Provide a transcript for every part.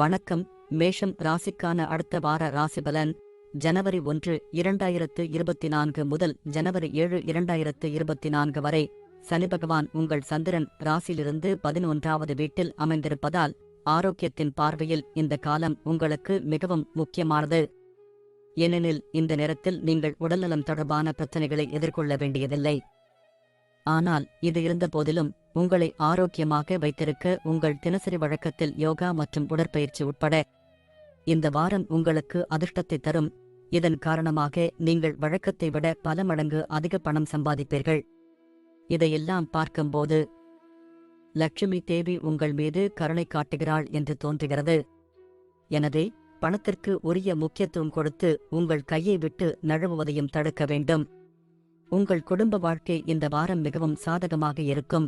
வணக்கம். மேஷம் ராசிக்கான அடுத்த வார ராசிபலன் ஜனவரி 1, 2024 முதல் ஜனவரி 7, 2024 வரை. சனி பகவான் உங்கள் சந்திரன் ராசியிலிருந்து 11வது வீட்டில் அமைந்திருப்பதால் ஆரோக்கியத்தின் பார்வையில் இந்த காலம் உங்களுக்கு மிகவும் முக்கியமானது. ஏனெனில் இந்த நேரத்தில் நீங்கள் உடல்நலம் தொடர்பான பிரச்சனைகளை எதிர்கொள்ள வேண்டியதில்லை. ஆனால் இது இருந்தபோதிலும் உங்களை ஆரோக்கியமாக வைத்திருக்க உங்கள் தினசரி வழக்கத்தில் யோகா மற்றும் உடற்பயிற்சி உட்பட இந்த வாரம் உங்களுக்கு அதிர்ஷ்டத்தை தரும். இதன் காரணமாக நீங்கள் வழக்கத்தை விட பல மடங்கு அதிக பணம் சம்பாதிப்பீர்கள். இதையெல்லாம் பார்க்கும்போது லட்சுமி தேவி உங்கள் மீது கருணை காட்டுகிறாள் என்று தோன்றுகிறது. எனவே பணத்திற்கு உரிய முக்கியத்துவம் கொடுத்து உங்கள் கையை விட்டு நழுவுவதையும் தடுக்க வேண்டும். உங்கள் குடும்ப வாழ்க்கை இந்த வாரம் மிகவும் சாதகமாக இருக்கும்.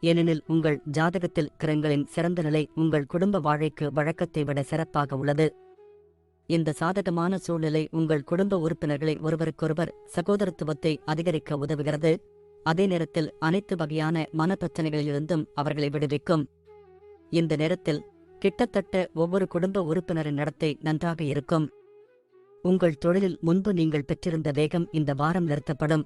ஏனெனில் உங்கள் ஜாதகத்தில் கிரகங்களின் சிறந்த நிலை உங்கள் குடும்ப வாழ்க்கைக்கு வழக்கத்தை விட சிறப்பாக உள்ளது. இந்த சாதகமான சூழ்நிலை உங்கள் குடும்ப உறுப்பினர்களை ஒருவருக்கொருவர் சகோதரத்துவத்தை அதிகரிக்க உதவுகிறது. அதே நேரத்தில் அனைத்து வகையான மனப்பிரச்சனைகளிலிருந்தும் அவர்களை விடுவிக்கும். இந்த நேரத்தில் கிட்டத்தட்ட ஒவ்வொரு குடும்ப உறுப்பினரின் நடத்தை நன்றாக இருக்கும். உங்கள் தொழிலில் முன்பு நீங்கள் பெற்றிருந்த வேகம் இந்த வாரம் நிறுத்தப்படும்.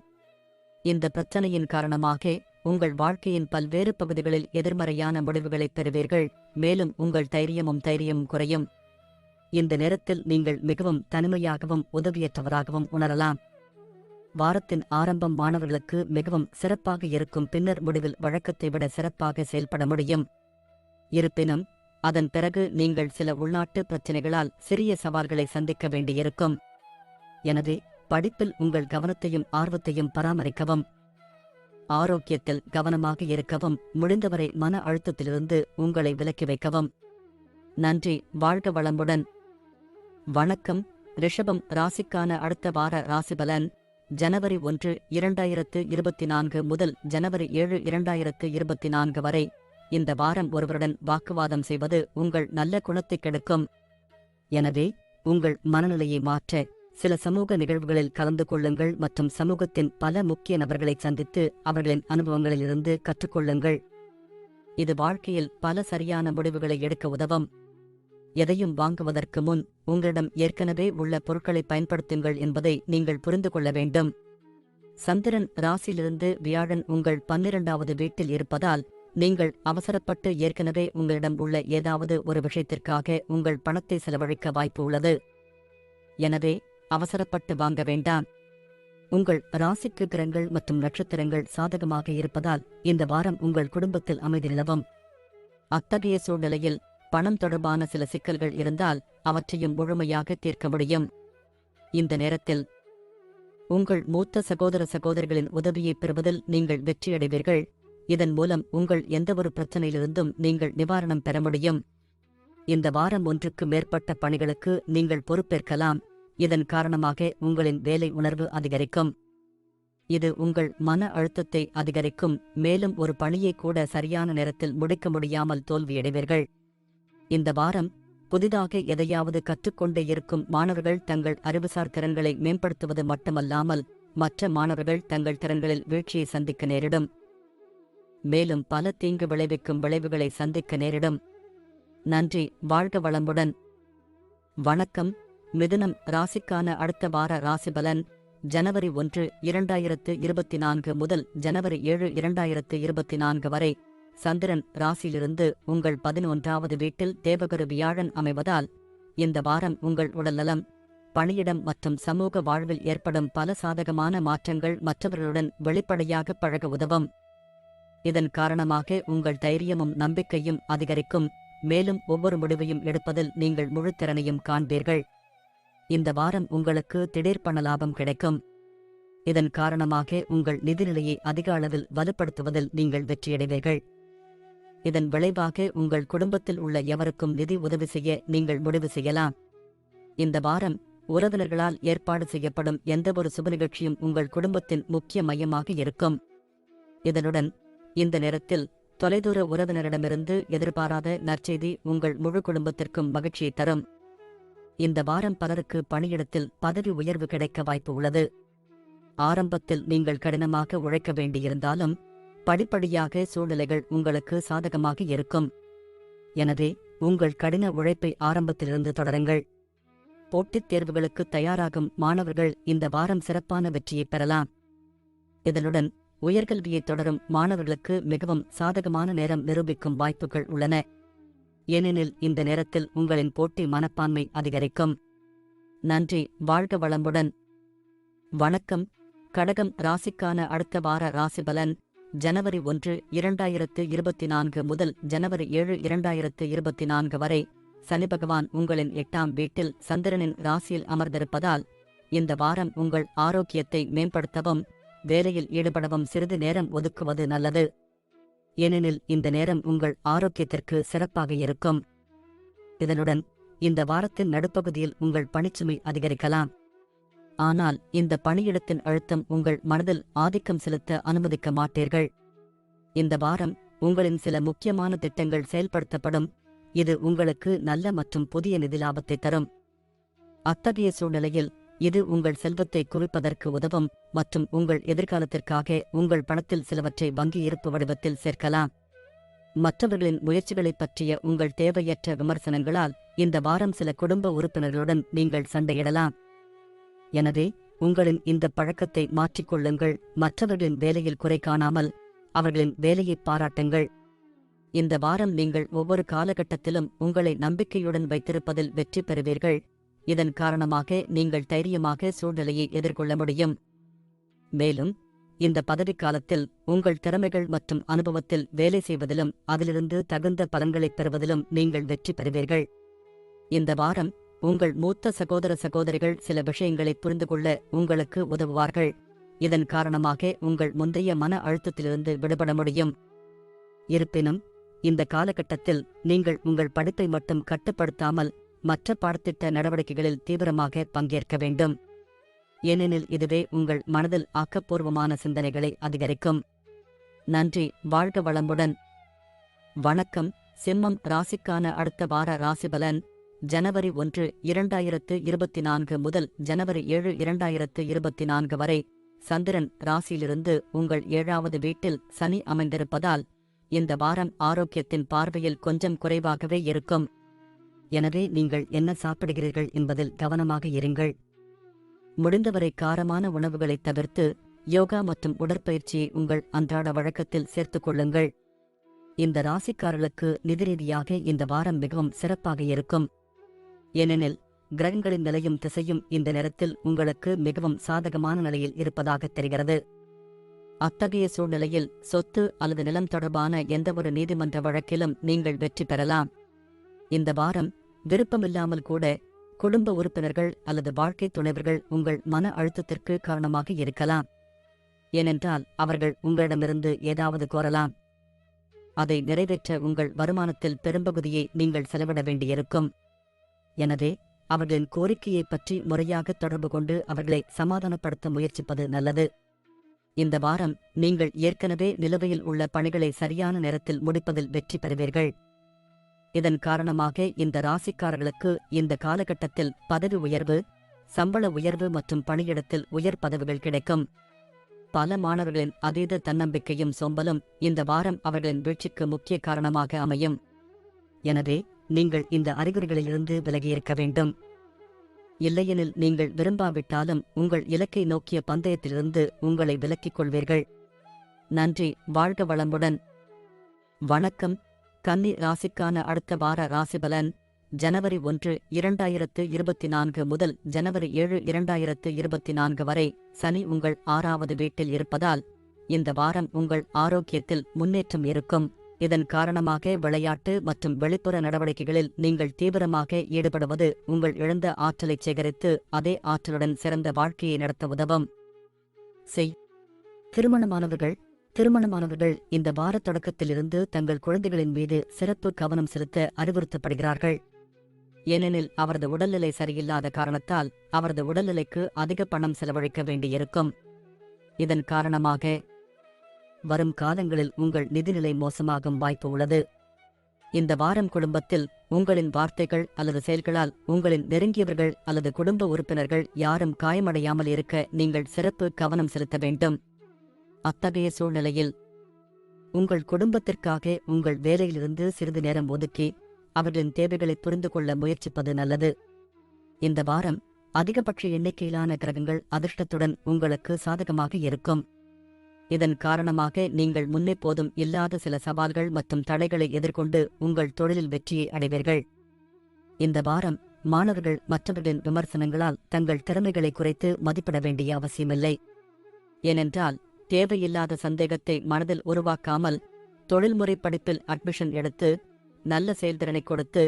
இந்த பிரச்சனையின் காரணமாக உங்கள் வாழ்க்கையின் பல்வேறு பகுதிகளில் எதிர்மறையான முடிவுகளைப் பெறுவீர்கள். மேலும் உங்கள் தைரியமும் குறையும். இந்த நேரத்தில் நீங்கள் மிகவும் தனிமையாகவும் உதவியற்றவராகவும் உணரலாம். வாரத்தின் ஆரம்பம் மாணவர்களுக்கு மிகவும் சிறப்பாக இருக்கும். பின்னர் முடிவில் வழக்கத்தை விட சிறப்பாக செயல்பட முடியும். இருப்பினும் அதன் பிறகு நீங்கள் சில உள்நாட்டு பிரச்சினைகளால் சிறிய சவால்களை சந்திக்க வேண்டியிருக்கும். எனவே படிப்பில் உங்கள் கவனத்தையும் ஆர்வத்தையும் பராமரிக்கவும். ஆரோக்கியத்தில் கவனமாக இருக்கவும். முடிந்தவரை மன அழுத்தத்திலிருந்து உங்களை விலக்கி வைக்கவும். நன்றி. வாழ்க வளமுடன். வணக்கம். ரிஷபம் ராசிக்கான அடுத்த வார ராசிபலன் ஜனவரி 1, 2024 முதல் ஜனவரி 7, 2024 வரை. இந்த வாரம் ஒருவருடன் வாக்குவாதம் செய்வது உங்கள் நல்ல குணத்தை கெடுக்கும். எனவே உங்கள் மனநிலையை மாற்ற சில சமூக நிகழ்வுகளில் கலந்து கொள்ளுங்கள் மற்றும் சமூகத்தின் பல முக்கிய நபர்களை சந்தித்து அவர்களின் அனுபவங்களிலிருந்து கற்றுக்கொள்ளுங்கள். இது வாழ்க்கையில் பல சரியான முடிவுகளை எடுக்க உதவும். எதையும் வாங்குவதற்கு முன் உங்களிடம் ஏற்கனவே உள்ள பொருட்களை பயன்படுத்துங்கள் என்பதை நீங்கள் புரிந்து கொள்ள வேண்டும். சந்திரன் ராசியிலிருந்து வியாழன் உங்கள் 12வது வீட்டில் இருப்பதால் நீங்கள் அவசரப்பட்டு ஏற்கனவே உங்களிடம் உள்ள ஏதாவது ஒரு விஷயத்திற்காக உங்கள் பணத்தை செலவழிக்க வாய்ப்பு உள்ளது. எனவே அவசரப்பட்டு வாங்க வேண்டாம். உங்கள் ராசிக்கு கிரகங்கள் மற்றும் நட்சத்திரங்கள் சாதகமாக இருப்பதால் இந்த வாரம் உங்கள் குடும்பத்தில் அமைதி நிலவும். அத்தகைய சூழ்நிலையில் பணம் தொடர்பான சில சிக்கல்கள் இருந்தால் அவற்றையும் முழுமையாக தீர்க்க முடியும். இந்த நேரத்தில் உங்கள் மூத்த சகோதரிகளின் உதவியை பெறுவதில் நீங்கள் வெற்றியடைவீர்கள். இதன் மூலம் உங்கள் எந்தவொரு பிரச்சனையிலிருந்தும் நீங்கள் நிவாரணம் பெற முடியும். இந்த வாரம் ஒன்றுக்கு மேற்பட்ட பணிகளுக்கு நீங்கள் பொறுப்பேற்கலாம். இதன் காரணமாக உங்களின் வேலை உணர்வு அதிகரிக்கும். இது உங்கள் மன அழுத்தத்தை அதிகரிக்கும். மேலும் ஒரு பணியை கூட சரியான நேரத்தில் முடிக்க முடியாமல் தோல்வியடைவீர்கள். இந்த வாரம் புதிதாக எதையாவது கற்றுக்கொண்டே இருக்கும் மாணவர்கள் தங்கள் அறிவுசார் திறன்களை மேம்படுத்துவது மட்டுமல்லாமல் மற்ற மாணவர்கள் தங்கள் திறன்களில் வீழ்ச்சியை சந்திக்க நேரிடும். மேலும் பல தீங்கு விளைவிக்கும் விளைவுகளை சந்திக்க நேரிடும். நன்றி. வாழ்க வளமுடன். வணக்கம். மிதுனம் ராசிக்கான அடுத்த வார ராசிபலன் ஜனவரி 1, 2024 முதல் ஜனவரி 7, 2024 வரை. சந்திரன் ராசியிலிருந்து உங்கள் 11வது வீட்டில் தேவகுரு வியாழன் அமைவதால் இந்த வாரம் உங்கள் உடல்நலம், பணியிடம் மற்றும் சமூக வாழ்வில் ஏற்படும் பல சாதகமான மாற்றங்கள் மற்றவர்களுடன் வெளிப்படையாக பழக உதவும். இதன் காரணமாக உங்கள் தைரியமும் நம்பிக்கையும் அதிகரிக்கும். மேலும் ஒவ்வொரு முடிவையும் எடுப்பதில் நீங்கள் முழு திறனையும் காண்பீர்கள். இந்த வாரம் உங்களுக்கு திடீர் பண லாபம் கிடைக்கும். இதன் காரணமாக உங்கள் நிதிநிலையை அதிக அளவில் வலுப்படுத்துவதில் நீங்கள் வெற்றியடைவீர்கள். இதன் விளைவாக உங்கள் குடும்பத்தில் உள்ள எவருக்கும் நிதி உதவி செய்ய நீங்கள் முடிவு செய்யலாம். இந்த வாரம் உறவினர்களால் ஏற்பாடு செய்யப்படும் எந்தவொரு சுப நிகழ்ச்சியும் உங்கள் குடும்பத்தின் முக்கிய மையமாக இருக்கும். இதனுடன் இந்த நேரத்தில் தொலைதூர உறவினரிடமிருந்து எதிர்பாராத நற்செய்தி உங்கள் முழு குடும்பத்திற்கும் மகிழ்ச்சியை தரும். இந்த வாரம் பலருக்கு பணியிடத்தில் பதவி உயர்வு கிடைக்க வாய்ப்பு உள்ளது. ஆரம்பத்தில் நீங்கள் கடினமாக உழைக்க வேண்டியிருந்தாலும் படிப்படியாக சூழ்நிலைகள் உங்களுக்கு சாதகமாக இருக்கும். எனவே உங்கள் கடின உழைப்பை ஆரம்பத்திலிருந்து தொடருங்கள். போட்டித் தேர்வுகளுக்கு தயாராகும் மாணவர்கள் இந்த வாரம் சிறப்பான வெற்றியை பெறலாம். இதனுடன் உயர்கல்வியை தொடரும் மாணவர்களுக்கு மிகவும் சாதகமான நேரம் நிரூபிக்கும் வாய்ப்புகள் உள்ளன. ஏனெனில் இந்த நேரத்தில் உங்களின் போட்டி மனப்பான்மை அதிகரிக்கும். நன்றி. வாழ்க வளமுடன். வணக்கம். கடகம் ராசிக்கான அடுத்த வார ராசிபலன் ஜனவரி 1, 2024 முதல் ஜனவரி 7, 2024 வரை. சனி பகவான் உங்களின் 8ஆம் வீட்டில் சந்திரனின் ராசியில் அமர்ந்திருப்பதால் இந்த வாரம் உங்கள் ஆரோக்கியத்தை மேம்படுத்தவும் வேலையில் ஈடுபடவும் சிறிது நேரம் ஒதுக்குவது நல்லது. ஏனெனில் இந்த நேரம் உங்கள் ஆரோக்கியத்திற்கு சிறப்பாக இருக்கும். இதனுடன் இந்த வாரத்தின் நடுப்பகுதியில் உங்கள் பணிச்சுமை அதிகரிக்கலாம். ஆனால் இந்த பணியிடத்தின் அழுத்தம் உங்கள் மனதில் ஆதிக்கம் செலுத்த அனுமதிக்க மாட்டீர்கள். இந்த வாரம் உங்களின் சில முக்கியமான திட்டங்கள் செயல்படுத்தப்படும். இது உங்களுக்கு நல்ல மற்றும் புதிய நிதி லாபத்தை தரும். அத்தகைய சூழ்நிலையில் இது உங்கள் செல்வத்தை குவிப்பதற்கு உதவும் மற்றும் உங்கள் எதிர்காலத்திற்காக உங்கள் பணத்தில் சிலவற்றை வங்கி இருப்பு வடிவத்தில் சேர்க்கலாம். மற்றவர்களின் முயற்சிகளைப் பற்றிய உங்கள் தேவையற்ற விமர்சனங்களால் இந்த வாரம் சில குடும்ப உறுப்பினர்களுடன் நீங்கள் சண்டையிடலாம். எனவே உங்களின் இந்த பழக்கத்தை மாற்றிக்கொள்ளுங்கள். மற்றவர்களின் வேலையில் குறை காணாமல் அவர்களின் வேலையை பாராட்டுங்கள். இந்த வாரம் நீங்கள் ஒவ்வொரு காலகட்டத்திலும் உங்களை நம்பிக்கையுடன் வைத்திருப்பதில் வெற்றி பெறுவீர்கள். இதன் காரணமாக நீங்கள் தைரியமாக சூழ்நிலையை எதிர்கொள்ள முடியும். மேலும் இந்த பதவிக்காலத்தில் உங்கள் திறமைகள் மற்றும் அனுபவத்தில் வேலை செய்வதிலும் அதிலிருந்து தகுந்த பலன்களைப் பெறுவதிலும் நீங்கள் வெற்றி பெறுவீர்கள். இந்த வாரம் உங்கள் மூத்த சகோதர சகோதரிகள் சில விஷயங்களை புரிந்து கொள்ள உங்களுக்கு உதவுவார்கள். இதன் காரணமாக உங்கள் முந்தைய மன அழுத்தத்திலிருந்து விடுபட முடியும். இருப்பினும் இந்த காலகட்டத்தில் நீங்கள் உங்கள் படிப்பை மட்டும் கட்டுப்படுத்தாமல் மற்ற பாடத்திட்ட நடவடிக்கைகளில் தீவிரமாக பங்கேற்க வேண்டும். ஏனெனில் இதுவே உங்கள் மனதில் ஆக்கப்பூர்வமான சிந்தனைகளை அதிகரிக்கும். நன்றி. வாழ்க வளமுடன். வணக்கம். சிம்மம் ராசிக்கான அடுத்த வார ராசிபலன் ஜனவரி 1, 2024 முதல் ஜனவரி 7, 2024 வரை. சந்திரன் ராசியிலிருந்து உங்கள் 7வது வீட்டில் சனி அமைந்திருப்பதால் இந்த வாரம் ஆரோக்கியத்தின் பார்வையில் கொஞ்சம் குறைவாகவே இருக்கும். எனவே நீங்கள் என்ன சாப்பிடுகிறீர்கள் என்பதில் கவனமாக இருங்கள். முடிந்தவரை காரமான உணவுகளைத் தவிர்த்து யோகா மற்றும் உடற்பயிற்சியை உங்கள் அன்றாட வழக்கத்தில் சேர்த்துக் கொள்ளுங்கள். இந்த ராசிக்காரர்களுக்கு நிதி ரீதியாக இந்த வாரம் மிகவும் சிறப்பாக இருக்கும். ஏனெனில் கிரகங்களின் நிலையும் திசையும் இந்த நேரத்தில் உங்களுக்கு மிகவும் சாதகமான நிலையில் இருப்பதாக தெரிகிறது. அத்தகைய சூழ்நிலையில் சொத்து அல்லது நிலம் தொடர்பான எந்தவொரு நீதிமன்ற வழக்கிலும் நீங்கள் வெற்றி பெறலாம். இந்த வாரம் விருப்பமில்லாமல் கூட குடும்ப உறுப்பினர்கள் அல்லது வாழ்க்கை துணைவர்கள் உங்கள் மன அழுத்தத்திற்கு காரணமாக இருக்கலாம். ஏனென்றால் அவர்கள் உங்களிடமிருந்து ஏதாவது கோரலாம். அதை நிறைவேற்ற உங்கள் வருமானத்தில் பெரும்பகுதியை நீங்கள் செலவிட வேண்டியிருக்கும். எனவே அவர்களின் கோரிக்கையை பற்றி முறையாக தொடர்பு கொண்டு அவர்களை சமாதானப்படுத்த முயற்சிப்பது நல்லது. இந்த வாரம் நீங்கள் ஏற்கனவே நிலுவையில் உள்ள பணிகளை சரியான நேரத்தில் முடிப்பதில் வெற்றி பெறுவீர்கள். இதன் காரணமாக இந்த ராசிக்காரர்களுக்கு இந்த காலகட்டத்தில் பதவி உயர்வு, சம்பள உயர்வு மற்றும் பணியிடத்தில் உயர் பதவிகள் கிடைக்கும். பல மாணவர்களின் அதீத தன்னம்பிக்கையும் சோம்பலும் இந்த வாரம் அவர்களின் வீழ்ச்சிக்கு முக்கிய காரணமாக அமையும். எனவே நீங்கள் இந்த அறிகுறிகளிலிருந்து விலகியிருக்க வேண்டும். இல்லையெனில் நீங்கள் விரும்பாவிட்டாலும் உங்கள் இலக்கை நோக்கிய பந்தயத்திலிருந்து உங்களை விலக்கிக் கொள்வீர்கள். நன்றி. வாழ்க வளமுடன். வணக்கம். கன்னி ராசிக்கான அடுத்த வார ராசிபலன் ஜனவரி 1, 2024 முதல் ஜனவரி 7, 2024 வரை. சனி உங்கள் 6வது வீட்டில் இருப்பதால் இந்த வாரம் உங்கள் ஆரோக்கியத்தில் முன்னேற்றம் இருக்கும். இதன் காரணமாக விளையாட்டு மற்றும் வெளிப்புற நடவடிக்கைகளில் நீங்கள் தீவிரமாக ஈடுபடுவது உங்கள் இழந்த ஆற்றலைச் சேகரித்து அதே ஆற்றலுடன் சிறந்த வாழ்க்கையை நடத்த உதவும். திருமணமானவர்கள் இந்த வார தொடக்கத்திலிருந்து தங்கள் குழந்தைகளின் மீது சிறப்பு கவனம் செலுத்த அறிவுறுத்தப்படுகிறார்கள். ஏனெனில் அவரது உடல்நிலை சரியில்லாத காரணத்தால் அவரது உடல்நிலைக்கு அதிக பணம் செலவழிக்க வேண்டியிருக்கும். இதன் காரணமாக வரும் காலங்களில் உங்கள் நிதிநிலை மோசமாகும் வாய்ப்பு உள்ளது. இந்த வாரம் குடும்பத்தில் உங்களின் வார்த்தைகள் அல்லது செயல்களால் உங்களின் நெருங்கியவர்கள் அல்லது குடும்ப உறுப்பினர்கள் யாரும் காயமடையாமல் இருக்க நீங்கள் சிறப்பு கவனம் செலுத்த வேண்டும். அத்தகைய சூழ்நிலையில் உங்கள் குடும்பத்திற்காக உங்கள் வேலையிலிருந்து சிறிது நேரம் ஒதுக்கி அவர்களின் தேவைகளை புரிந்து கொள்ள முயற்சிப்பது நல்லது. இந்த வாரம் அதிகபட்ச எண்ணிக்கையிலான கிரகங்கள் அதிர்ஷ்டத்துடன் உங்களுக்கு சாதகமாக இருக்கும். இதன் காரணமாக நீங்கள் முன்னெப்போதும் இல்லாத சில சவால்கள் மற்றும் தடைகளை எதிர்கொண்டு உங்கள் தொழிலில் வெற்றியை அடைவீர்கள். இந்த வாரம் மாணவர்கள் மற்றவர்களின் விமர்சனங்களால் தங்கள் திறமைகளை குறைத்து மதிப்பிட வேண்டிய அவசியமில்லை. ஏனென்றால் தேவையில்லாத சந்தேகத்தை மனதில் உருவாக்காமல் தொழில்முறை படிப்பில் அட்மிஷன் எடுத்து நல்ல செயல்திறனை கொடுத்து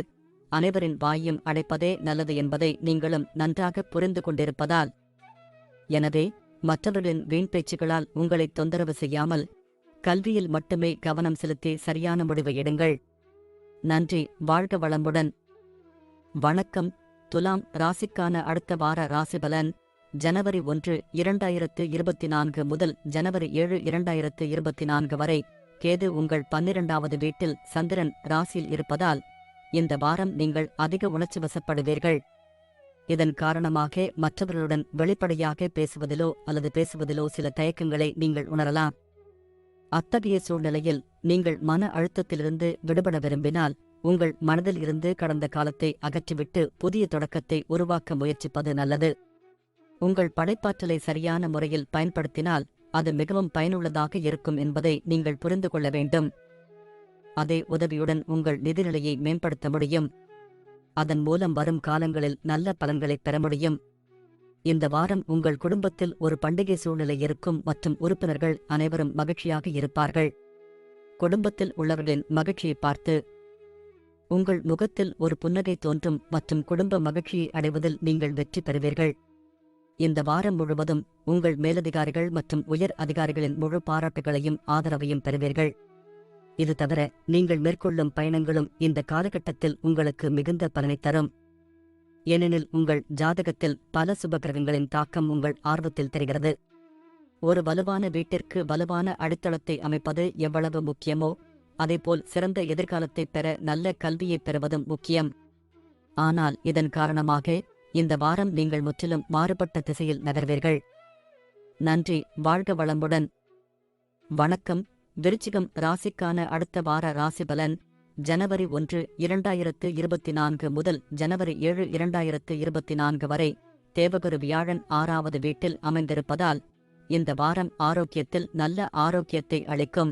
அனைவரின் வாயும் அடைப்பதே நல்லது என்பதை நீங்களும் நன்றாக புரிந்து கொண்டிருப்பதால். எனவே மற்றவர்களின் வீண் பேச்சுகளால் உங்களை தொந்தரவு செய்யாமல் கல்வியில் மட்டுமே கவனம் செலுத்தி சரியான முடிவை எடுங்கள். நன்றி. வாழ்க வளமுடன். வணக்கம். துலாம் ராசிக்கான அடுத்த வார ராசிபலன் ஜனவரி 1, 2024 முதல் ஜனவரி 7, 2024 வரை. கேது உங்கள் 12வது வீட்டில் சந்திரன் ராசியில் இருப்பதால் இந்த வாரம் நீங்கள் அதிக உணர்ச்சி வசப்படுவீர்கள். இதன் காரணமாக மற்றவர்களுடன் வெளிப்படையாக பேசுவதிலோ அல்லது பேசுவதிலோ சில தயக்கங்களை நீங்கள் உணரலாம். அத்தகைய சூழ்நிலையில் நீங்கள் மன அழுத்தத்திலிருந்து விடுபட விரும்பினால் உங்கள் மனதில் இருந்து கடந்த காலத்தை அகற்றிவிட்டு புதிய தொடக்கத்தை உருவாக்க முயற்சிப்பது நல்லது. உங்கள் படைப்பாற்றலை சரியான முறையில் பயன்படுத்தினால் அது மிகவும் பயனுள்ளதாக இருக்கும் என்பதை நீங்கள் புரிந்து கொள்ள வேண்டும். அதே உதவியுடன் உங்கள் நிதிநிலையை மேம்படுத்த முடியும். அதன் மூலம் வரும் காலங்களில் நல்ல பலன்களை பெற முடியும். இந்த வாரம் உங்கள் குடும்பத்தில் ஒரு பண்டிகை சூழ்நிலை இருக்கும் மற்றும் உறுப்பினர்கள் அனைவரும் மகிழ்ச்சியாக இருப்பார்கள். குடும்பத்தில் உள்ளவர்களின் மகிழ்ச்சியை பார்த்து உங்கள் முகத்தில் ஒரு புன்னகை தோன்றும் மற்றும் குடும்ப மகிழ்ச்சியை அடைவதில் நீங்கள் வெற்றி பெறுவீர்கள். இந்த வாரம் முழுவதும் உங்கள் மேலதிகாரிகள் மற்றும் உயர் அதிகாரிகளின் முழு பாராட்டுகளையும் ஆதரவையும் பெறுவீர்கள். இது தவிர நீங்கள் மேற்கொள்ளும் பயணங்களும் இந்த காலகட்டத்தில் உங்களுக்கு மிகுந்த பலனை தரும். ஏனெனில் உங்கள் ஜாதகத்தில் பல சுபகிரகங்களின் தாக்கம் உங்கள் ஆர்வத்தில் தெரிகிறது. ஒரு வலுவான வீட்டிற்கு வலுவான அடித்தளத்தை அமைப்பது எவ்வளவு முக்கியமோ அதேபோல் சிறந்த எதிர்காலத்தை பெற நல்ல கல்வியை பெறுவதும் முக்கியம். ஆனால் இதன் காரணமாக இந்த வாரம் நீங்கள் முற்றிலும் மாறுபட்ட திசையில் நகர்வீர்கள். நன்றி. வாழ்க வளமுடன். வணக்கம். விருச்சிகம் ராசிக்கான அடுத்த வார ராசிபலன் ஜனவரி 1, 2024 முதல் ஜனவரி 7, 2024 வரை. தேவகுரு வியாழன் 6வது வீட்டில் அமைந்திருப்பதால் இந்த வாரம் ஆரோக்கியத்தில் நல்ல ஆரோக்கியத்தை அளிக்கும்.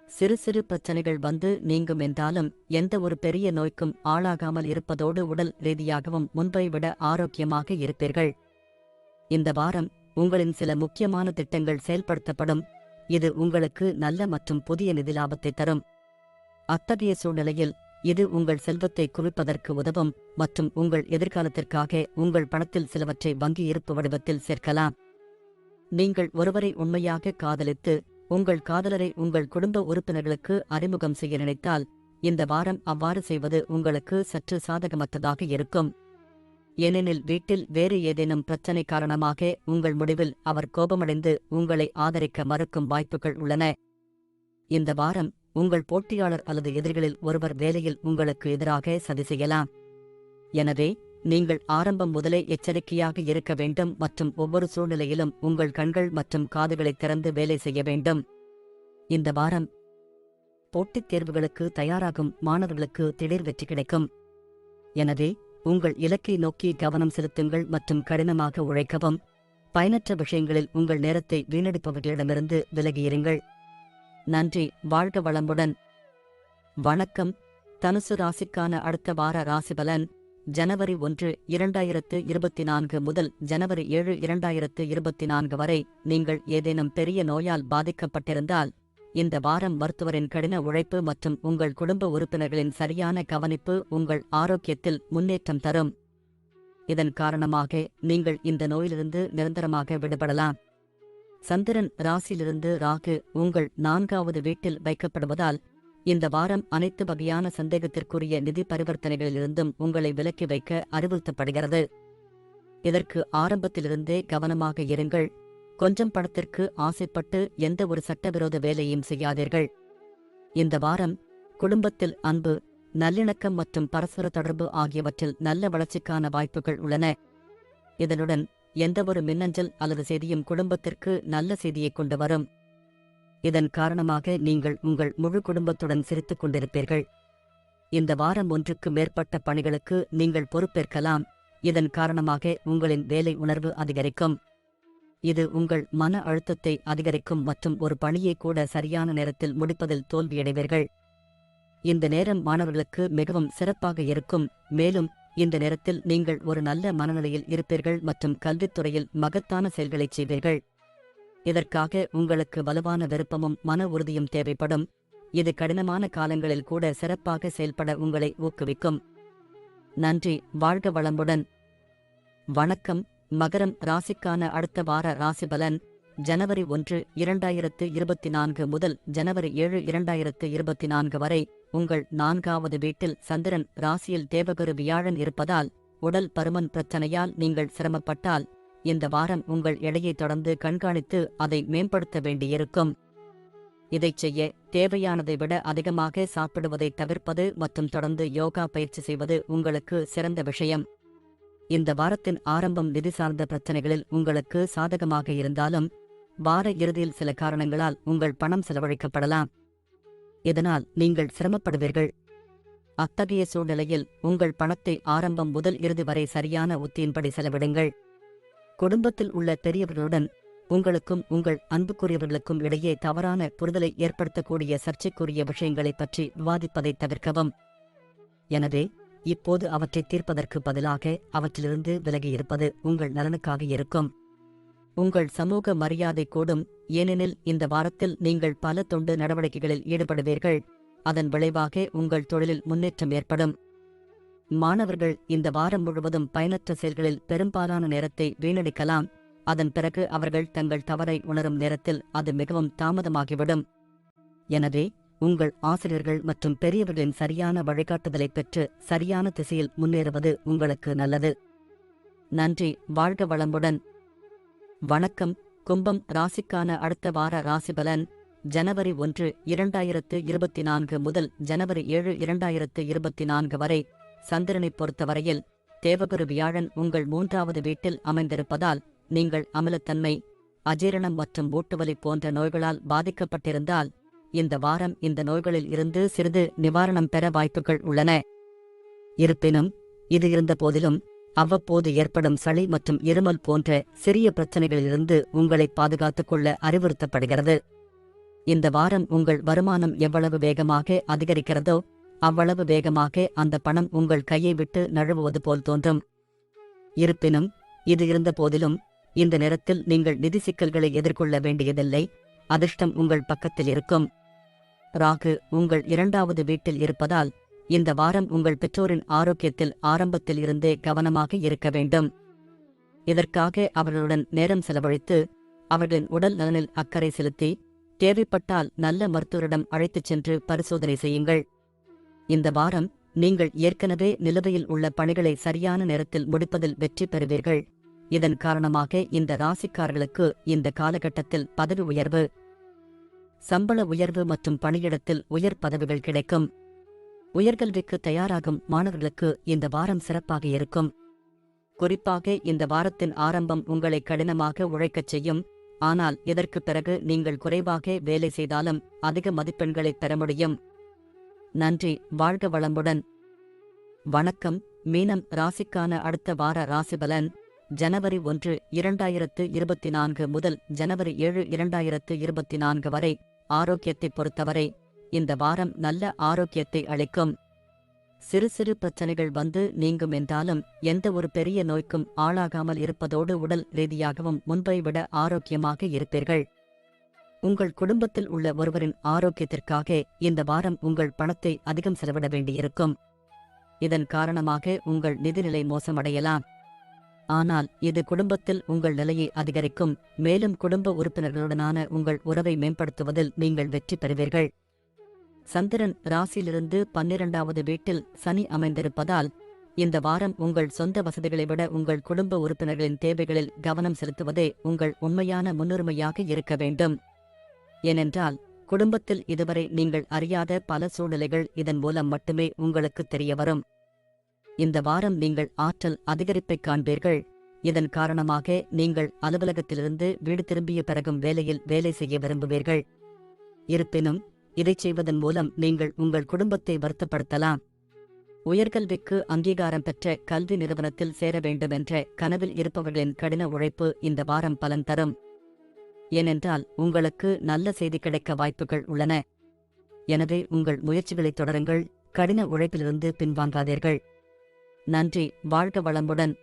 சிறு சிறு பிரச்சனைகள் வந்து நீங்கும் என்றாலும் எந்த ஒரு பெரிய நோய்க்கும் ஆளாகாமல் இருப்பதோடு உடல் ரீதியாகவும் முன்பை விட ஆரோக்கியமாக இருப்பீர்கள். இந்த வாரம் உங்களின் சில முக்கியமான திட்டங்கள் செயல்படுத்தப்படும். இது உங்களுக்கு நல்ல மற்றும் புதிய நிதி லாபத்தை தரும். அத்தகைய சூழ்நிலையில் இது உங்கள் செல்வத்தை குவிப்பதற்கு உதவும் மற்றும் உங்கள் எதிர்காலத்திற்காக உங்கள் பணத்தில் சிலவற்றை வங்கி இருப்பு வடிவத்தில் சேர்க்கலாம். நீங்கள் ஒருவரை உண்மையாக காதலித்து உங்கள் காதலரை உங்கள் குடும்ப உறுப்பினர்களுக்கு அறிமுகம் செய்ய நினைத்தால் இந்த வாரம் அவ்வாறு செய்வது உங்களுக்கு சற்று சாதகமற்றதாக இருக்கும். ஏனெனில் வீட்டில் வேறு ஏதேனும் பிரச்சனை காரணமாக உங்கள் முடிவில் அவர் கோபமடைந்து உங்களை ஆதரிக்க மறுக்கும் வாய்ப்புகள் உள்ளன. இந்த வாரம் உங்கள் போட்டியாளர் அல்லது எதிரிகளில் ஒருவர் வேலையில் உங்களுக்கு எதிராக சதி செய்யலாம். எனவே நீங்கள் ஆரம்பம் முதலே எச்சரிக்கையாக இருக்க வேண்டும் மற்றும் ஒவ்வொரு சூழ்நிலையிலும் உங்கள் கண்கள் மற்றும் காதுகளை திறந்து வேலை செய்ய வேண்டும். இந்த வாரம் போட்டித் தேர்வுகளுக்கு தயாராகும் மாணவர்களுக்கு திடீர் வெற்றி கிடைக்கும். எனவே உங்கள் இலக்கை நோக்கி கவனம் செலுத்துங்கள் மற்றும் கடினமாக உழைக்கவும். பயனற்ற விஷயங்களில் உங்கள் நேரத்தை வீணடிப்பவர்களிடமிருந்து விலகியிருங்கள். நன்றி. வாழ்க வளமுடன். வணக்கம். தனுசு ராசிக்கான அடுத்த வார ராசிபலன் ஜனவரி 1, 2024 முதல் ஜனவரி 7, 2024 வரை. நீங்கள் ஏதேனும் பெரிய நோயால் பாதிக்கப்பட்டிருந்தால் இந்த வாரம் மருத்துவரின் கடின உழைப்பு மற்றும் உங்கள் குடும்ப உறுப்பினர்களின் சரியான கவனிப்பு உங்கள் ஆரோக்கியத்தில் முன்னேற்றம் தரும். இதன் காரணமாக நீங்கள் இந்த நோயிலிருந்து நிரந்தரமாக விடுபடலாம். சந்திரன் ராசியிலிருந்து ராகு உங்கள் 4வது வீட்டில் வைக்கப்படுவதால் இந்த வாரம் அனைத்து வகையான சந்தேகத்திற்குரிய நிதி பரிவர்த்தனைகளிலிருந்தும் உங்களை விலக்கி வைக்க அறிவுறுத்தப்படுகிறது. இதற்கு ஆரம்பத்திலிருந்தே கவனமாக இருங்கள். கொஞ்சம் பணத்திற்கு ஆசைப்பட்டு எந்த ஒரு சட்டவிரோத வேலையும் செய்யாதீர்கள். இந்த வாரம் குடும்பத்தில் அன்பு, நல்லிணக்கம் மற்றும் பரஸ்பர தொடர்பு ஆகியவற்றில் நல்ல வளர்ச்சிக்கான வாய்ப்புகள் உள்ளன. இதனுடன் எந்தவொரு மின்னஞ்சல் அல்லது செய்தியும் குடும்பத்திற்கு நல்ல செய்தியை கொண்டு வரும். இதன் காரணமாக நீங்கள் உங்கள் முழு குடும்பத்துடன் சிரித்துக் கொண்டிருப்பீர்கள். இந்த வாரம் ஒன்றுக்கு மேற்பட்ட பணிகளுக்கு நீங்கள் பொறுப்பேற்கலாம். இதன் காரணமாக உங்களின் வேலை உணர்வு அதிகரிக்கும். இது உங்கள் மன அழுத்தத்தை அதிகரிக்கும் மற்றும் ஒரு பணியை கூட சரியான நேரத்தில் முடிப்பதில் தோல்வியடைவீர்கள். இந்த நேரம் மாணவர்களுக்கு மிகவும் சிறப்பாக இருக்கும். மேலும் இந்த நேரத்தில் நீங்கள் ஒரு நல்ல மனநிலையில் இருப்பீர்கள் மற்றும் கல்வித்துறையில் மகத்தான செயல்களைச் செய்வீர்கள். இதற்காக உங்களுக்கு வலுவான விருப்பமும் மன உறுதியும் தேவைப்படும். இது கடினமான காலங்களில் கூட சிறப்பாக செயல்பட உங்களை ஊக்குவிக்கும். நன்றி. வாழ்க வளமுடன். வணக்கம். மகரம் ராசிக்கான அடுத்த வார ராசிபலன் ஜனவரி 1, 2024 முதல் ஜனவரி 7, 2024 வரை. உங்கள் 4வது வீட்டில் சந்திரன் ராசியில் தேவகுரு வியாழன் இருப்பதால் உடல் பருமன் பிரச்சனையால் நீங்கள் சிரமப்பட்டால் இந்த வாரம் உங்கள் எடையை தொடர்ந்து கண்காணித்து அதை மேம்படுத்த வேண்டியிருக்கும். இதைச் செய்ய தேவையானதை விட அதிகமாக சாப்பிடுவதை தவிர்ப்பது மற்றும் தொடர்ந்து யோகா பயிற்சி செய்வது உங்களுக்கு சிறந்த விஷயம். இந்த வாரத்தின் ஆரம்பம் நிதி சார்ந்த பிரச்சனைகளில் உங்களுக்கு சாதகமாக இருந்தாலும் வார இறுதியில் சில காரணங்களால் உங்கள் பணம் செலவழிக்கப்படலாம். இதனால் நீங்கள் சிரமப்படுவீர்கள். அத்தகைய சூழ்நிலையில் உங்கள் பணத்தை ஆரம்பம் முதல் இறுதி வரை சரியான உத்தியின்படி செலவிடுங்கள். குடும்பத்தில் உள்ள பெரியவர்களுடன் உங்களுக்கும் உங்கள் அன்புக்குரியவர்களுக்கும் இடையே தவறான புரிதலை ஏற்படுத்தக்கூடிய சர்ச்சைக்குரிய விஷயங்களைப் பற்றி விவாதிப்பதை தவிர்க்கவும். எனவே இப்போது அவற்றை தீர்ப்பதற்கு பதிலாக அவற்றிலிருந்து விலகியிருப்பது உங்கள் நலனுக்காக இருக்கும். உங்கள் சமூக மரியாதை கூடும். ஏனெனில் இந்த வாரத்தில் நீங்கள் பல தொண்டு நடவடிக்கைகளில் ஈடுபடுவீர்கள். அதன் விளைவாக உங்கள் தொழிலில் முன்னேற்றம் ஏற்படும். மாணவர்கள் இந்த வாரம் முழுவதும் பயனற்ற செயல்களில் பெரும்பாலான நேரத்தை வீணடிக்கலாம். அதன் பிறகு அவர்கள் தங்கள் தவறை உணரும் நேரத்தில் அது மிகவும் தாமதமாகிவிடும். எனவே உங்கள் ஆசிரியர்கள் மற்றும் பெரியவர்களின் சரியான வழிகாட்டுதலை பெற்று சரியான திசையில் முன்னேறுவது உங்களுக்கு நல்லது. நன்றி. வாழ்க வளமுடன். வணக்கம். கும்பம் ராசிக்கான அடுத்த வார ராசிபலன் ஜனவரி 1, 2024 முதல் ஜனவரி 7, 2024 வரை. சந்திரனைப் பொறுத்தவரையில் தேவகுரு வியாழன் உங்கள் 3வது வீட்டில் அமைந்திருப்பதால் நீங்கள் அமிலத்தன்மை, அஜீரணம் மற்றும் மூட்டுவலி போன்ற நோய்களால் பாதிக்கப்பட்டிருந்தால் இந்த வாரம் இந்த நோய்களில் இருந்து சிறிது நிவாரணம் பெற வாய்ப்புகள் உள்ளன. இருப்பினும் இது இருந்தபோதிலும் அவ்வப்போது ஏற்படும் சளி மற்றும் இருமல் போன்ற சிறிய பிரச்சனைகளிலிருந்து உங்களை பாதுகாத்துக் கொள்ள அறிவுறுத்தப்படுகிறது. இந்த வாரம் உங்கள் வருமானம் எவ்வளவு வேகமாக அதிகரிக்கிறதோ அவ்வளவு வேகமாக அந்த பணம் உங்கள் கையை விட்டு நழுவுவது போல் தோன்றும். இருப்பினும் இது இருந்தபோதிலும் இந்த நேரத்தில் நீங்கள் நிதி சிக்கல்களை எதிர்கொள்ள வேண்டியதில்லை. அதிர்ஷ்டம் உங்கள் பக்கத்தில் இருக்கும். ராகு உங்கள் 2வது வீட்டில் இருப்பதால் இந்த வாரம் உங்கள் பெற்றோரின் ஆரோக்கியத்தில் ஆரம்பத்தில் இருந்தே கவனமாக இருக்க வேண்டும். இதற்காக அவர்களுடன் நேரம் செலவழித்து அவர்களின் உடல் நலனில் அக்கறை செலுத்தி தேவைப்பட்டால் நல்ல மருத்துவரிடம் அழைத்துச் சென்று பரிசோதனை செய்யுங்கள். இந்த வாரம் நீங்கள் ஏற்கனவே நிலுவையில் உள்ள பணிகளை சரியான நேரத்தில் முடிப்பதில் வெற்றி பெறுவீர்கள். இதன் காரணமாக இந்த ராசிக்காரர்களுக்கு இந்த காலகட்டத்தில் பதவி உயர்வு, சம்பள உயர்வு மற்றும் பணியிடத்தில் உயர் பதவிகள் கிடைக்கும். உயர்கல்விக்கு தயாராகும் மாணவர்களுக்கு இந்த வாரம் சிறப்பாக இருக்கும். குறிப்பாக இந்த வாரத்தின் ஆரம்பம் உங்களை கடினமாக உழைக்கச் செய்யும். ஆனால் இதற்குப் பிறகு நீங்கள் குறைவாக வேலை செய்தாலும் அதிக மதிப்பெண்களை பெற முடியும். நன்றி. வாழ்க வளமுடன். வணக்கம். மீனம் ராசிக்கான அடுத்த வார ராசிபலன் ஜனவரி 1, 2024 முதல் ஜனவரி 7, 2024 வரை. ஆரோக்கியத்தைப் பொறுத்தவரை இந்த வாரம் நல்ல ஆரோக்கியத்தை அளிக்கும். சிறு சிறு பிரச்சனைகள் வந்து நீங்கும் என்றாலும் எந்த ஒரு பெரிய நோய்க்கும் ஆளாகாமல் இருப்பதோடு உடல் ரீதியாகவும் முன்பை விட ஆரோக்கியமாக இருப்பீர்கள். உங்கள் குடும்பத்தில் உள்ள ஒருவரின் ஆரோக்கியத்திற்காக இந்த வாரம் உங்கள் பணத்தை அதிகம் செலவிட வேண்டியிருக்கும். இதன் காரணமாக உங்கள் நிதிநிலை மோசமடையலாம். ஆனால் இது குடும்பத்தில் உங்கள் நிலையை அதிகரிக்கும். மேலும் குடும்ப உறுப்பினர்களுடனான உங்கள் உறவை மேம்படுத்துவதில் நீங்கள் வெற்றி பெறுவீர்கள். சந்திரன் ராசியிலிருந்து 12வது வீட்டில் சனி அமைந்திருப்பதால் இந்த வாரம் உங்கள் சொந்த வசதிகளை விட உங்கள் குடும்ப உறுப்பினர்களின் தேவைகளில் கவனம் செலுத்துவதே உங்கள் உண்மையான முன்னுரிமையாக இருக்க வேண்டும். ஏனென்றால் குடும்பத்தில் இதுவரை நீங்கள் அறியாத பல சூழ்நிலைகள் இதன் மூலம் மட்டுமே உங்களுக்கு தெரியவரும். இந்த வாரம் நீங்கள் ஆற்றல் அதிகரிப்பைக் காண்பீர்கள். இதன் காரணமாக நீங்கள் அலுவலகத்திலிருந்து வீடு திரும்பிய பிறகும் வேலையில் வேலை செய்ய விரும்புவீர்கள். இருப்பினும் இதைச் செய்வதன் மூலம் நீங்கள் உங்கள் குடும்பத்தை வருத்தப்படுத்தலாம். உயர்கல்விக்கு அங்கீகாரம் பெற்ற கல்வி நிறுவனத்தில் சேர வேண்டுமென்ற கனவில் இருப்பவர்களின் கடின உழைப்பு இந்த வாரம் பலன் தரும். ஏனென்றால் உங்களுக்கு நல்ல செய்தி கிடைக்க வாய்ப்புகள் உள்ளன. எனவே உங்கள் முயற்சிகளை தொடருங்கள். கடின உழைப்பிலிருந்து பின்வாங்காதீர்கள். நன்றி. வாழ்க வளமுடன்.